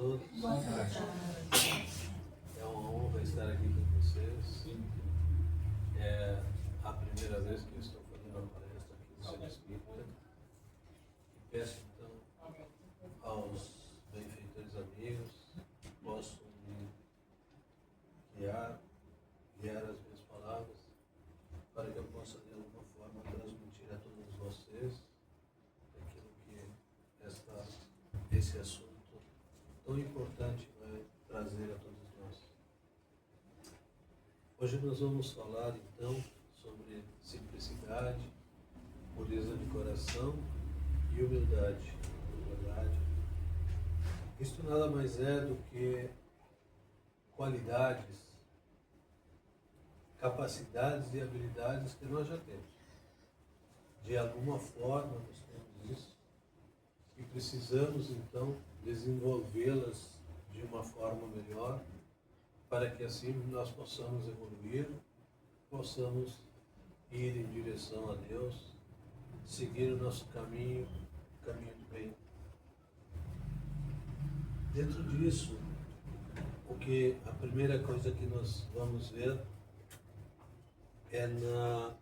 todos. Boa tarde. É uma honra estar aqui com vocês. É a primeira vez que eu estou fazendo uma palestra aqui no Centro Espírita. E peço então aos benfeitores amigos que possam me guiar as minhas palavras para que eu possa de alguma forma transmitir a todos vocês aquilo que esse assunto tão importante vai trazer a todos nós. Hoje nós vamos falar então sobre simplicidade, pureza de coração e humildade. Verdade. Isto nada mais é do que qualidades, capacidades e habilidades que nós já temos. De alguma forma nós temos isso e precisamos então desenvolvê-las de uma forma melhor para que assim nós possamos evoluir, possamos ir em direção a Deus, seguir o nosso caminho, o caminho do bem. Dentro disso, a primeira coisa que nós vamos ver é na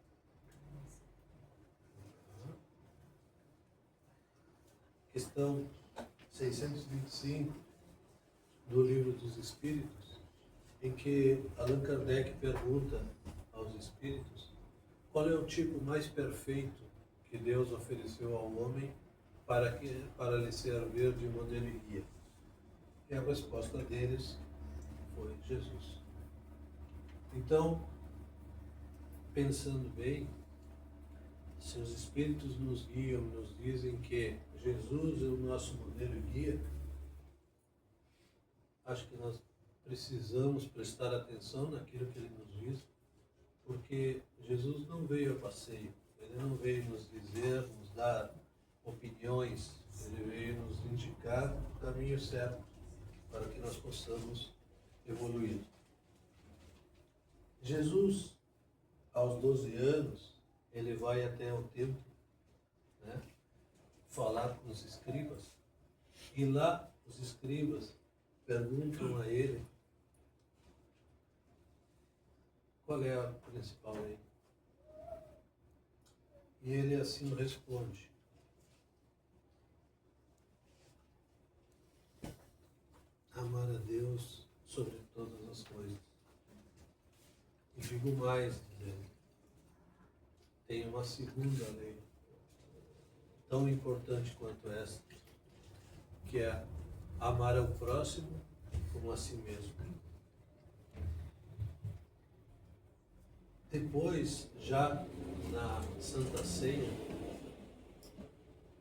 questão 625 do Livro dos Espíritos, em que Allan Kardec pergunta aos Espíritos qual é o tipo mais perfeito que Deus ofereceu ao homem para lhe servir de modelo e guia. E a resposta deles foi Jesus. Então, pensando bem, se os Espíritos nos guiam, nos dizem que Jesus é o nosso modelo e guia, acho que nós precisamos prestar atenção naquilo que Ele nos diz, porque Jesus não veio a passeio, Ele não veio nos dizer, nos dar opiniões, Ele veio nos indicar o caminho certo para que nós possamos evoluir. Jesus, aos 12 anos, ele vai até o templo, né, falar com os escribas, e lá os escribas perguntam a ele qual é a principal lei. E ele assim responde: amar a Deus sobre todas as coisas. E digo mais, dizendo, tem uma segunda lei, tão importante quanto essa, que é amar ao próximo como a si mesmo. Depois, já na Santa Ceia,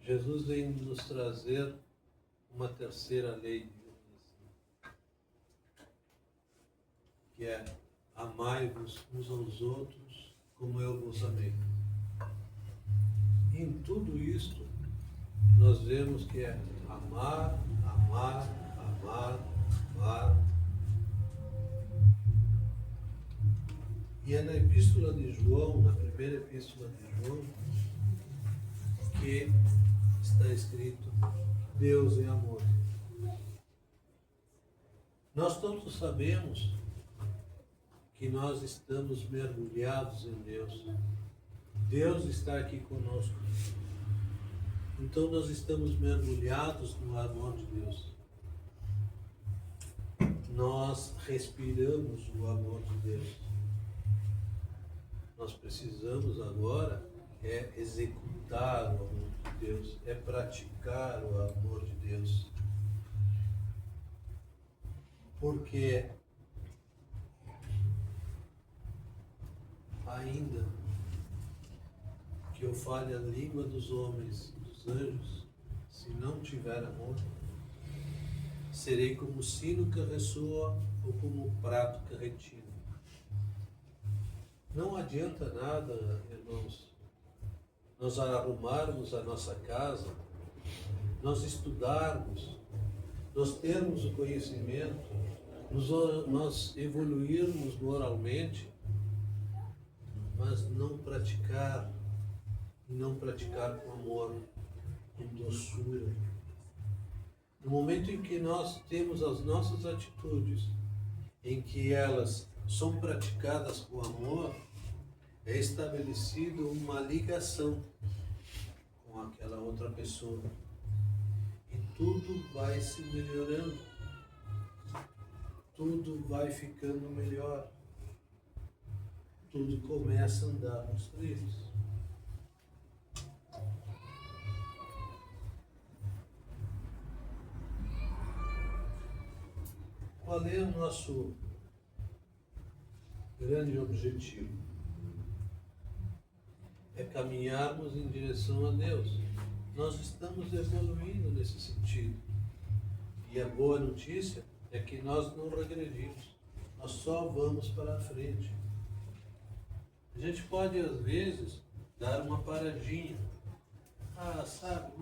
Jesus vem nos trazer uma terceira lei, digamos assim, que é amai-vos uns aos outros como eu vos amei. Em tudo isto, nós vemos que é amar, amar, amar, amar. E é na Epístola de João, na primeira Epístola de João, que está escrito: Deus é amor. Nós todos sabemos que nós estamos mergulhados em Deus. Deus está aqui conosco. Então nós estamos mergulhados no amor de Deus. Nós respiramos o amor de Deus. Nós precisamos agora executar o amor de Deus, praticar o amor de Deus. Porque ainda que eu fale a língua dos homens e dos anjos, se não tiver amor, serei como o sino que ressoa ou como o prato que retine. Não adianta nada, irmãos, nós arrumarmos a nossa casa, nós estudarmos, nós termos o conhecimento, nós evoluirmos moralmente, mas não praticar com amor, com doçura, No momento em que nós temos as nossas atitudes, em que elas são praticadas com amor, é estabelecido uma ligação com aquela outra pessoa. E tudo vai se melhorando. Tudo vai ficando melhor. Tudo começa a andar nos trilhos. Qual é o nosso grande objetivo? É caminharmos em direção a Deus. Nós estamos evoluindo nesse sentido. E a boa notícia é que nós não regredimos. Nós só vamos para a frente. A gente pode, às vezes, dar uma paradinha. Ah, sabe?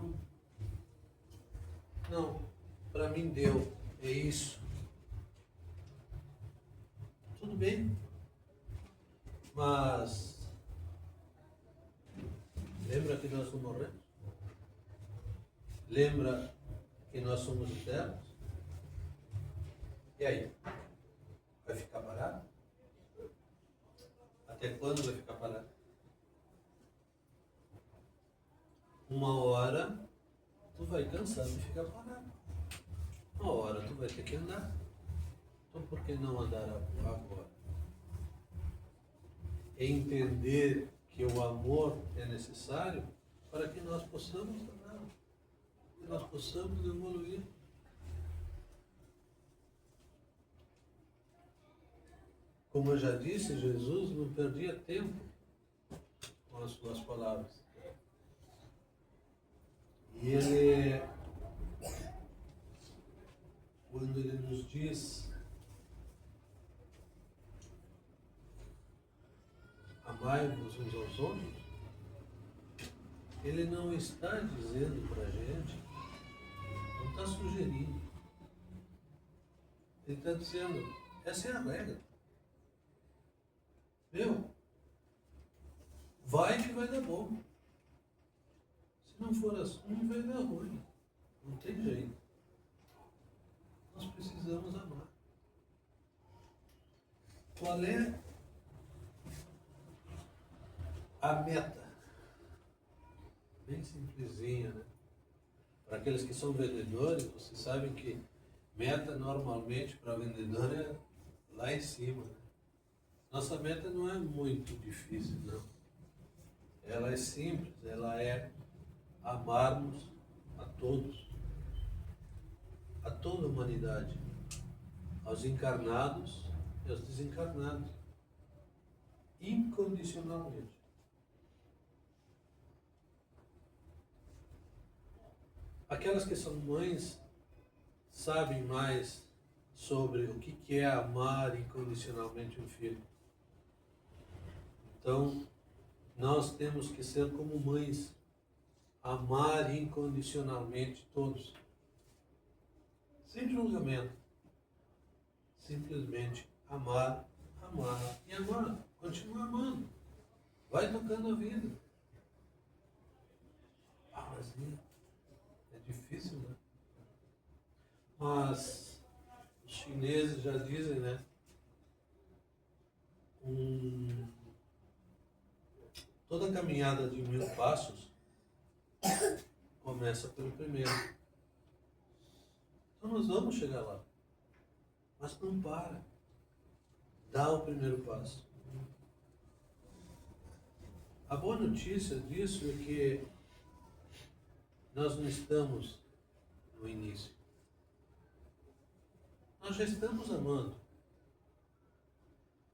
Não, para mim deu. É isso. Tudo bem. Mas lembra que nós não morremos? Lembra que nós somos eternos? E aí? Vai ficar parado? Até quando vai ficar parado? Uma hora tu vai cansar de ficar parado. Uma hora tu vai ter que andar. Então por que não andar agora? É entender que o amor é necessário para que nós possamos andar, que nós possamos evoluir. Como eu já disse, Jesus não perdia tempo com as suas palavras. E Ele, quando Ele nos diz amai-vos uns aos outros, Ele não está dizendo para a gente, não está sugerindo. Ele está dizendo, essa é a regra. Meu, vai que vai dar bom. Se não for assim, vai dar ruim. Não tem jeito. Nós precisamos amar. Qual é a meta? Bem simplesinha, né? Para aqueles que são vendedores, vocês sabem que meta normalmente para vendedor é lá em cima, né? Nossa meta não é muito difícil, não. Ela é simples, ela é amarmos a todos, a toda a humanidade, aos encarnados e aos desencarnados, incondicionalmente. Aquelas que são mães sabem mais sobre o que é amar incondicionalmente um filho. Então, nós temos que ser como mães, amar incondicionalmente todos. Sem julgamento. Simplesmente amar, amar e amar. Continua amando. Vai tocando a vida. Ah, mas é difícil, né? Mas os chineses já dizem, né? Toda caminhada de 1000 passos começa pelo primeiro. Então nós vamos chegar lá. Mas não para. Dá o primeiro passo. A boa notícia disso é que nós não estamos no início. Nós já estamos amando.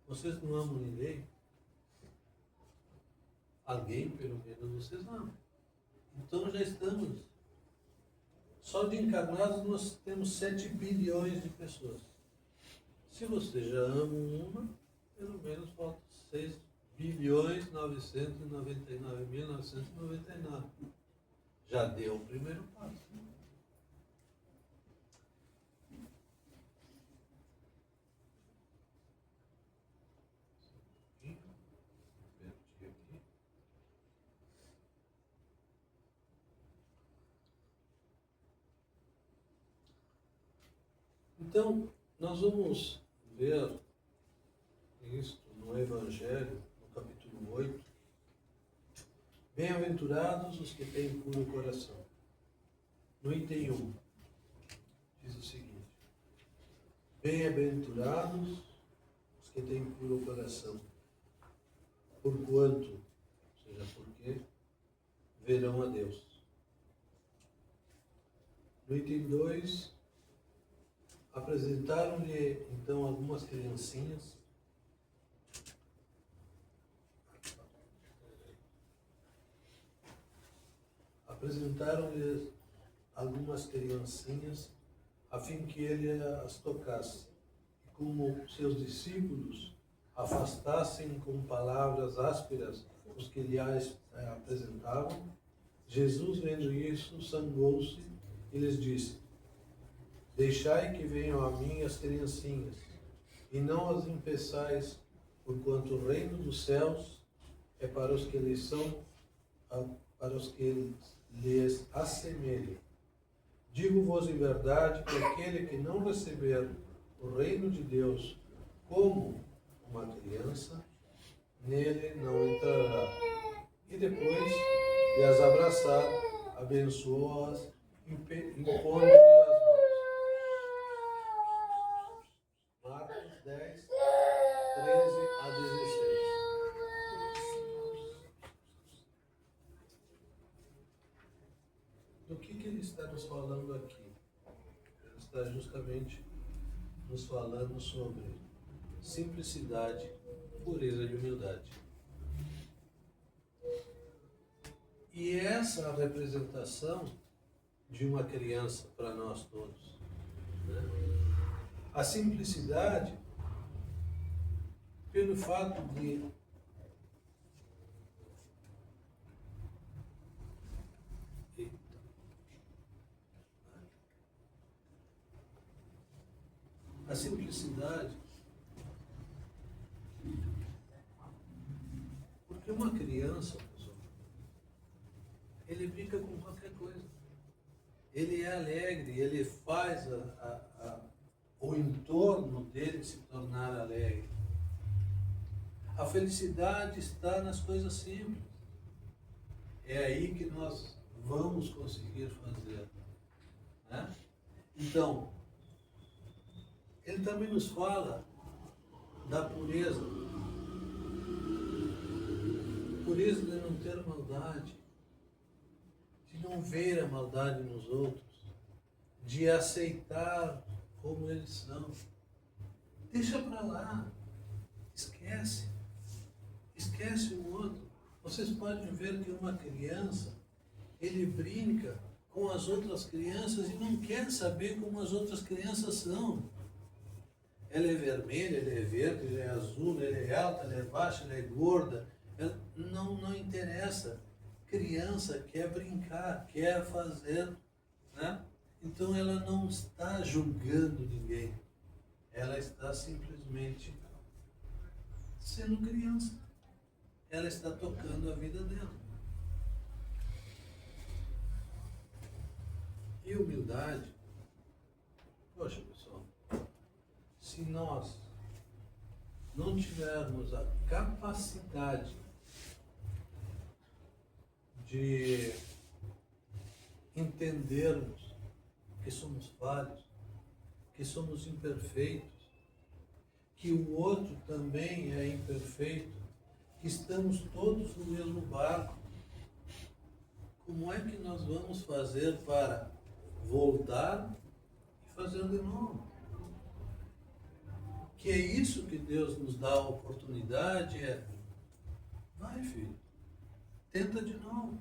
Vocês não amam ninguém? Alguém, pelo menos, vocês amam. Então já estamos. Só de encarnados nós temos 7 bilhões de pessoas. Se você já ama uma, pelo menos faltam 6 bilhões 999.999. Já deu o primeiro passo. Então, nós vamos ver isto no Evangelho, no capítulo 8. Bem-aventurados os que têm puro coração. No item 1, diz o seguinte: Bem-aventurados os que têm puro coração, porquanto, ou seja, porque, verão a Deus. No item 2, apresentaram-lhe então algumas criancinhas. Apresentaram-lhe algumas criancinhas a fim que ele as tocasse. E como seus discípulos afastassem com palavras ásperas os que lhe apresentavam, Jesus, vendo isso, zangou-se e lhes disse: Deixai que venham a mim as criancinhas, e não as impeçais, porquanto o reino dos céus é para os que lhes são, para os que lhes assemelhem. Digo-vos em verdade que aquele que não receber o reino de Deus como uma criança, nele não entrará. E depois de as abraçar, abençoou-as, impondo-lhe as mãos. Marcos 10, 13 a 16. Do que ele está nos falando aqui? Ele está justamente nos falando sobre simplicidade, pureza e humildade. E essa representação de uma criança para nós todos, né? A simplicidade, pelo fato de a simplicidade, porque uma criança, pessoal, ele brinca com qualquer coisa. Ele é alegre, ele faz o entorno dele se tornar alegre. A felicidade está nas coisas simples. É aí que nós vamos conseguir fazer, né? Então, ele também nos fala da pureza. Pureza de não ter maldade, de não ver a maldade nos outros, de aceitar como eles são. Deixa para lá, esquece o outro. Vocês podem ver que uma criança, ele brinca com as outras crianças e não quer saber como as outras crianças são. Ela é vermelha, ela é verde, ela é azul, ela é alta, ela é baixa, ela é gorda. Ela não interessa. Criança quer brincar, quer fazer, né? Então ela não está julgando ninguém. Ela está simplesmente sendo criança. Ela está tocando a vida dela. E humildade, poxa pessoal, se nós não tivermos a capacidade de entendermos que somos falhos, que somos imperfeitos, que o outro também é imperfeito, que estamos todos no mesmo barco, como é que nós vamos fazer para voltar e fazer de novo? Que é isso que Deus nos dá a oportunidade, vai filho, tenta de novo.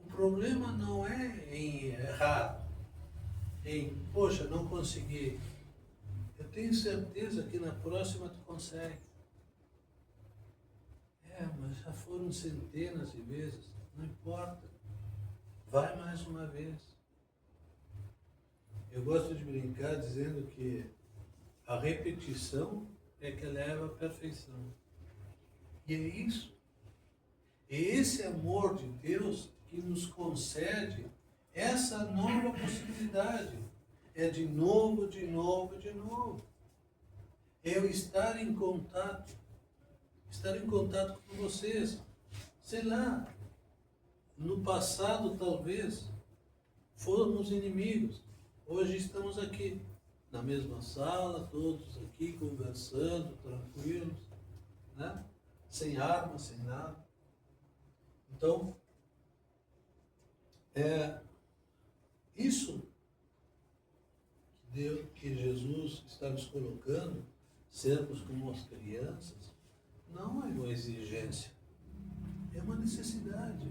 O problema não é em errar, em, poxa, não consegui. Eu tenho certeza que na próxima tu consegue. Mas já foram centenas de vezes, não importa. Vai mais uma vez. Eu gosto de brincar dizendo que a repetição é que leva à perfeição. E é isso. É esse amor de Deus que nos concede essa nova possibilidade é de novo, de novo, de novo. É eu estar em contato com vocês. Sei lá, no passado talvez fomos inimigos. Hoje estamos aqui, na mesma sala, todos aqui conversando, tranquilos, né? Sem arma, sem nada. Então, é isso que Jesus está nos colocando, sermos como as crianças, não é uma exigência, é uma necessidade.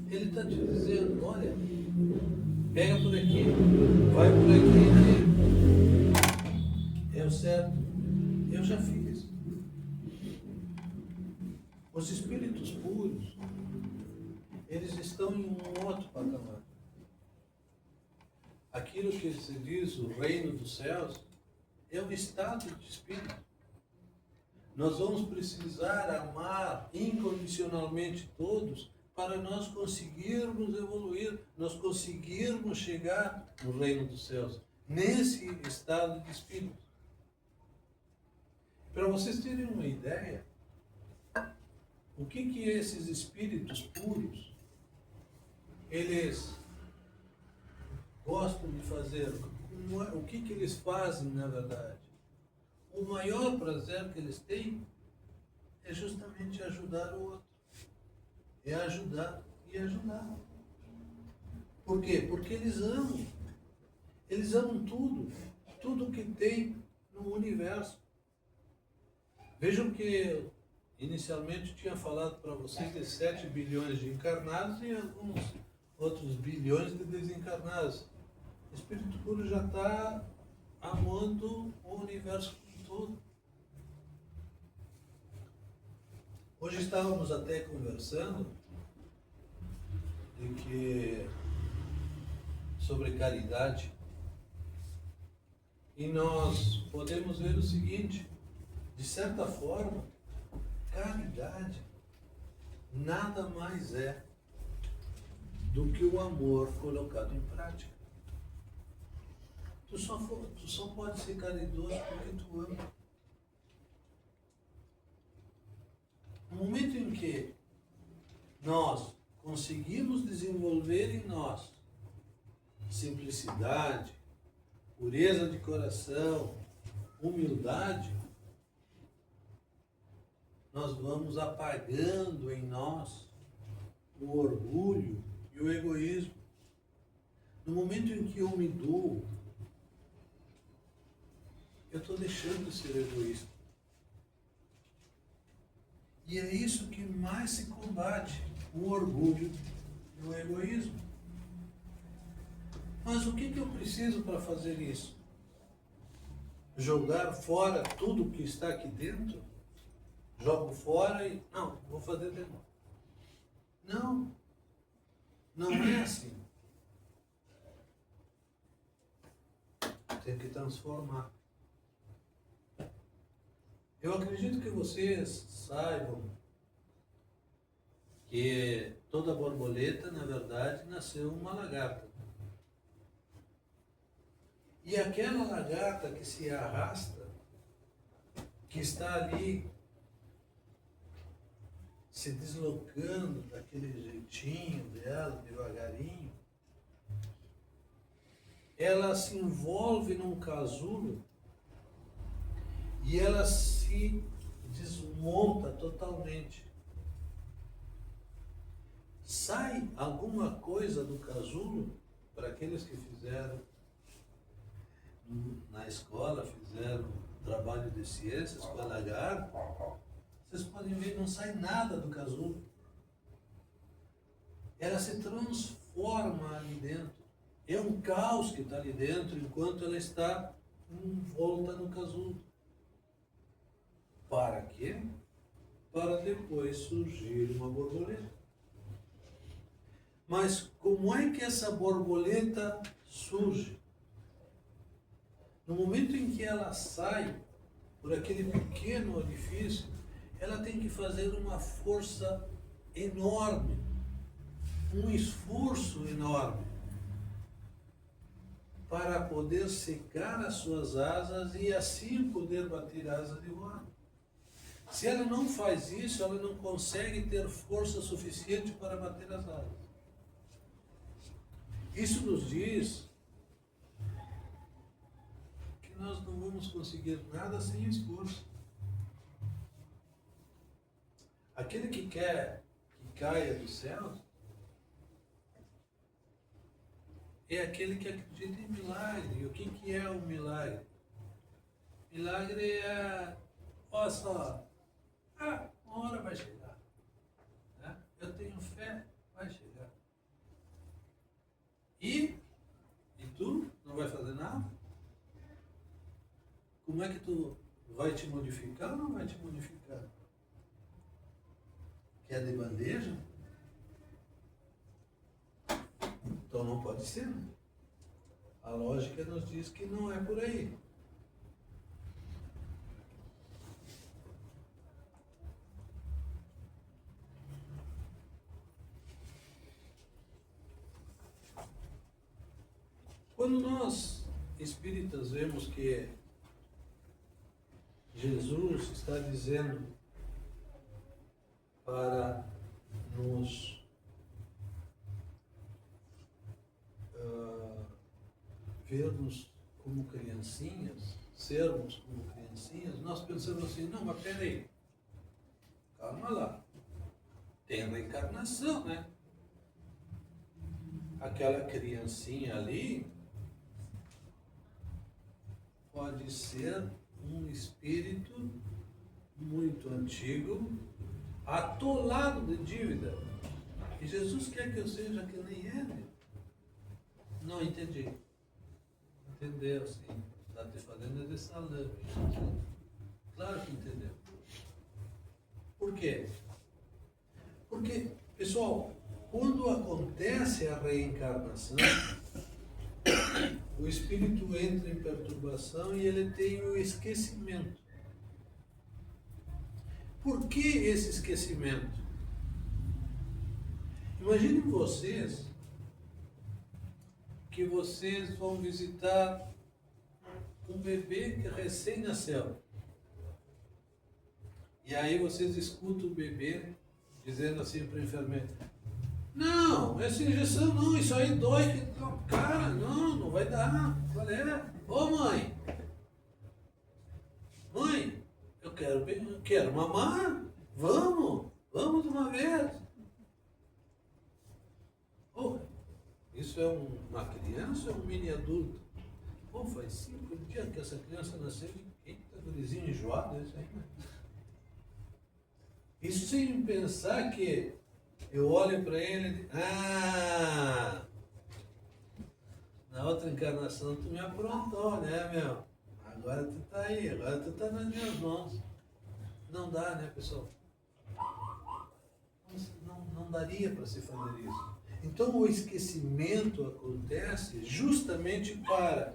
Ele está te dizendo, olha, pega por aqui, vai por aqui, é o certo. Eu já fiz. Os espíritos puros, eles estão em um outro patamar. Aquilo que se diz, o reino dos céus, é um estado de espírito. Nós vamos precisar amar incondicionalmente todos para nós conseguirmos evoluir, nós conseguirmos chegar no reino dos céus, nesse estado de espírito. Para vocês terem uma ideia, o que esses espíritos puros, eles gostam de fazer, o que eles fazem na verdade? O maior prazer que eles têm é justamente ajudar o outro. É ajudar e ajudar. Por quê? Porque eles amam. Eles amam tudo que tem no universo. Vejam que inicialmente tinha falado para vocês de 7 bilhões de encarnados e alguns outros bilhões de desencarnados. O Espírito Puro já está amando o universo todo. Hoje estávamos até conversando sobre caridade, e nós podemos ver o seguinte: de certa forma, caridade nada mais é do que o amor colocado em prática. Tu só pode ser caridoso porque tu ama. No momento em que nós conseguimos desenvolver em nós simplicidade, pureza de coração, humildade, nós vamos apagando em nós o orgulho e o egoísmo. No momento em que eu me dou, eu estou deixando de ser egoísta. E é isso que mais se combate, o orgulho e o egoísmo. Mas o que eu preciso para fazer isso? Jogar fora tudo que está aqui dentro? Jogo fora e... não, vou fazer de novo. Não é assim. Tem que transformar. Eu acredito que vocês saibam que toda borboleta, na verdade, nasceu uma lagarta. E aquela lagarta que se arrasta, que está ali se deslocando daquele jeitinho dela, devagarinho, ela se envolve num casulo e ela se desmonta totalmente. Sai alguma coisa do casulo, para aqueles que fizeram na escola, fizeram trabalho de ciências com a lagarta, vocês podem ver, não sai nada do casulo. Ela se transforma ali dentro. É um caos que está ali dentro, enquanto ela está envolta no casulo. Para quê? Para depois surgir uma borboleta. Mas como é que essa borboleta surge? No momento em que ela sai por aquele pequeno orifício, ela tem que fazer uma força enorme, um esforço enorme. para poder secar as suas asas e assim poder bater asas de voar. Se ela não faz isso, ela não consegue ter força suficiente para bater as asas. Isso nos diz que nós não vamos conseguir nada sem esforço. Aquele que quer que caia do céu é aquele que acredita em milagre. E o que é o milagre? Milagre é, olha só, uma hora vai chegar. Né? Eu tenho fé, vai chegar. E tu não vai fazer nada? Como é que tu vai te modificar ou não vai te modificar? Quer de bandeja? Então não pode ser. Né? A lógica nos diz que não é por aí. Quando nós, espíritas, vemos que Jesus está dizendo para nos vermos como criancinhas, sermos como criancinhas, nós pensamos assim, não, mas peraí, calma lá, tem reencarnação, né? Aquela criancinha ali pode ser um espírito muito antigo, atolado de dívida. E Jesus quer que eu seja que nem ele. Não entendi. Entendeu, sim. Está te fazendo de salame. Claro que entendeu. Por quê? Porque, pessoal, quando acontece a reencarnação, o espírito entra em perturbação e ele tem o esquecimento. Por que esse esquecimento? Imaginem vocês que vocês vão visitar um bebê que recém nasceu. E aí vocês escutam o bebê dizendo assim para o enfermeiro, não, essa injeção não, isso aí dói. Cara, não vai dar. Qual é? Ô mãe, eu quero mamar. Vamos de uma vez. Oh, isso é uma criança ou um mini adulto? Pô, faz 5 dias que essa criança nasceu. Eita, gurizinho enjoado esse aí, né? Isso sem pensar que eu olho para ele e na outra encarnação tu me aprontou, né, meu? Agora tu tá aí, agora tu tá nas minhas mãos. Não dá, né, pessoal? Não daria para se fazer isso. Então o esquecimento acontece justamente para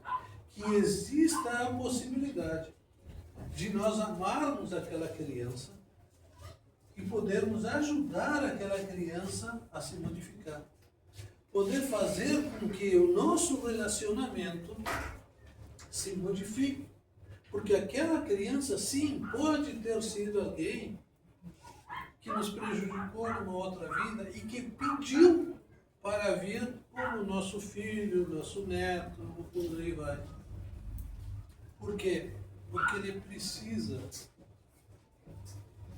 que exista a possibilidade de nós amarmos aquela criança e podermos ajudar aquela criança a se modificar. Poder fazer com que o nosso relacionamento se modifique. Porque aquela criança, sim, pode ter sido alguém que nos prejudicou numa outra vida e que pediu para vir como nosso filho, nosso neto, por aí vai. Por quê? Porque ele precisa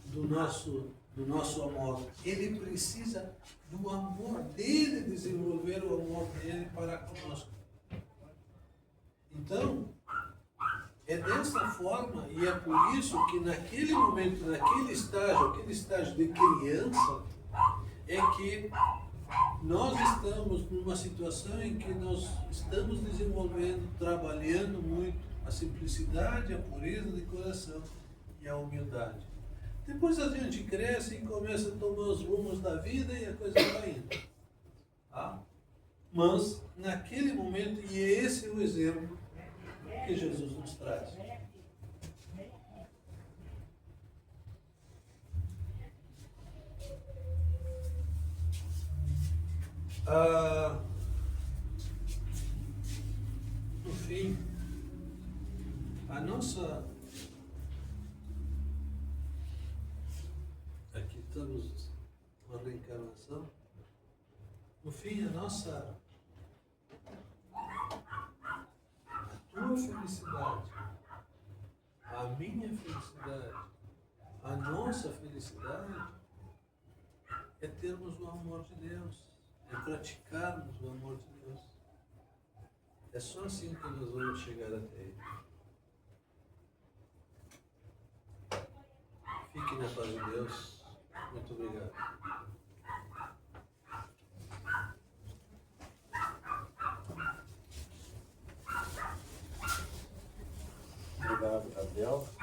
do nosso amor. Ele precisa do amor dele, desenvolver o amor dele para conosco. Então, é dessa forma, e é por isso que naquele momento, aquele estágio de criança, é que nós estamos numa situação em que nós estamos desenvolvendo, trabalhando muito a simplicidade, a pureza de coração e a humildade. Depois a gente cresce e começa a tomar os rumos da vida e a coisa vai indo. Tá? Mas, naquele momento, e esse é o exemplo que Jesus nos traz. fim, a nossa. Aqui estamos uma reencarnação. No fim, a tua felicidade, a minha felicidade, a nossa felicidade é termos o amor de Deus, é praticarmos o amor de Deus. É só assim que nós vamos chegar até Ele. Fique na paz de Deus. Muito obrigado. Obrigado, Gabriel.